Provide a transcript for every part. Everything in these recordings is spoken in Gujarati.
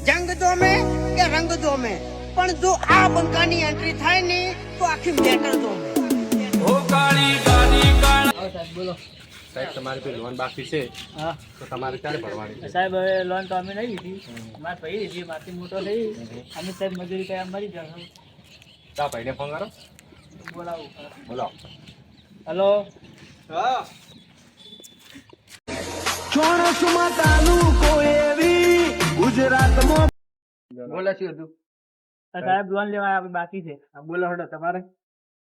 જંગ જોમે કે રંગ જોમે, પણ જો આ બંકાની એન્ટ્રી થાય ને તો આખી મેટર જોમે. ઓ કાળી ગાડી કાળ. સાહેબ બોલો. સાહેબ તમારી કોઈ લોન બાકી છે હા તો તમારે ક્યારે ભરવાની છે? સાહેબ હવે લોન તો અમે નહીં લીધી, મારે પડી લીધી, માથી મોટો થઈ અમે સાહેબ મજૂરી કયા મરી જશે. તા ભાઈને ફોન કરો, બોલાવું. બોલો. હલો. હા ચોણસમાં તાલુકો એવી ગુજરાતમાં. બોલો શું હતું? સાહેબ લોન લેવા આપણે બાકી છે. બોલો હડો તમારે.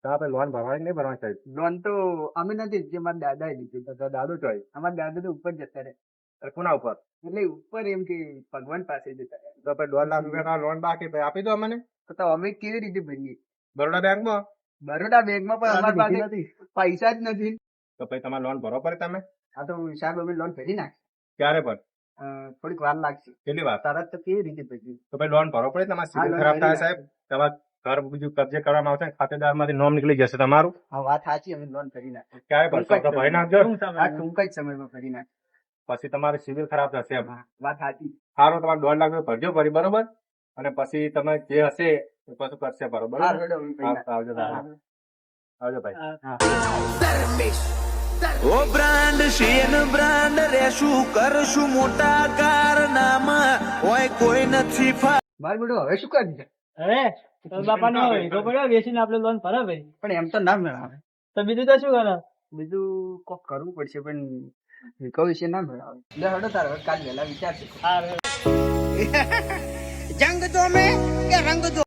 તો આપણે લોન ભરવાની નહીં ભરવાની સાહેબ? લોન તો અમે નથી, જે મારા દાદા લીધી. તો દાદુ ચોય અમારા દાદા તો ઉપર જતા રહે, કોના ઉપર? એટલે ઉપર એમ કે ભગવાન પાસે જતા રહે. તો આપણે 2 લાખ રૂપિયા લોન બાકી ભાઈ આપી દો અમને. તો અમે કેવી રીતે ભરીએ? બરોડા બેંકમાં. બરોડા બેંકમાં પણ અમારી પાસે પૈસા જ નથી. તો પછી તમારે લોન ભરવો પડે તમે. આ તો સાહેબ અમે લોન ભરી નાખી. ક્યારે પણ? થોડીક વાર લાગશે. કેટલી વાર? તરત તો કેવી રીતે ભરીએ? તો પછી લોન ભરવો પડે. તમારે સિવિલ લોન ખરાબ થાય ભરી સાહેબ. તમારે ઘર બીજું કબજે કરવામાં આવશે, ખાતેદાર માંથી નોમ નીકળી જશે તમારું. હા વાત સાચી, અમે લોન ભરી નાખી. ક્યારે ભરશો? તો ભરી નાખજો. આ ટૂંક જ સમયમાં ભરી નાખી. પછી તમારે સિવિલ ખરાબ થશે એમ. વાત સાચી. સારું, તમારે 2 લાખ રૂપિયા ભરજો ફરી, બરોબર? અને પછી તમે જે હશે એ પાછું કરશે, બરોબર? હા, હેડો, અમે ભરી નાખી. આવજો દાદા. આવજો ભાઈ. ઓ બ્રાન્ડ શેન બ્રાન્ડ રેશું કરશું મોટા કારનામા હોય કોઈ નથી મારું બેટું હવે શું કરી દીધું? હવે તો બાપાનો હીરો પડ્યો, વેચીને આપણે લોન ભરે ભાઈ. પણ એમ તો ના મેળાવે. તો બીજું તો શું કરો? બીજું કોક કરવું પડશે, પણ વિકો વિશે ના મેળાવે. લે હડો તાર હવે કાલ વહેલા વિચારશે. હા જંગ જોમે કે રંગ જો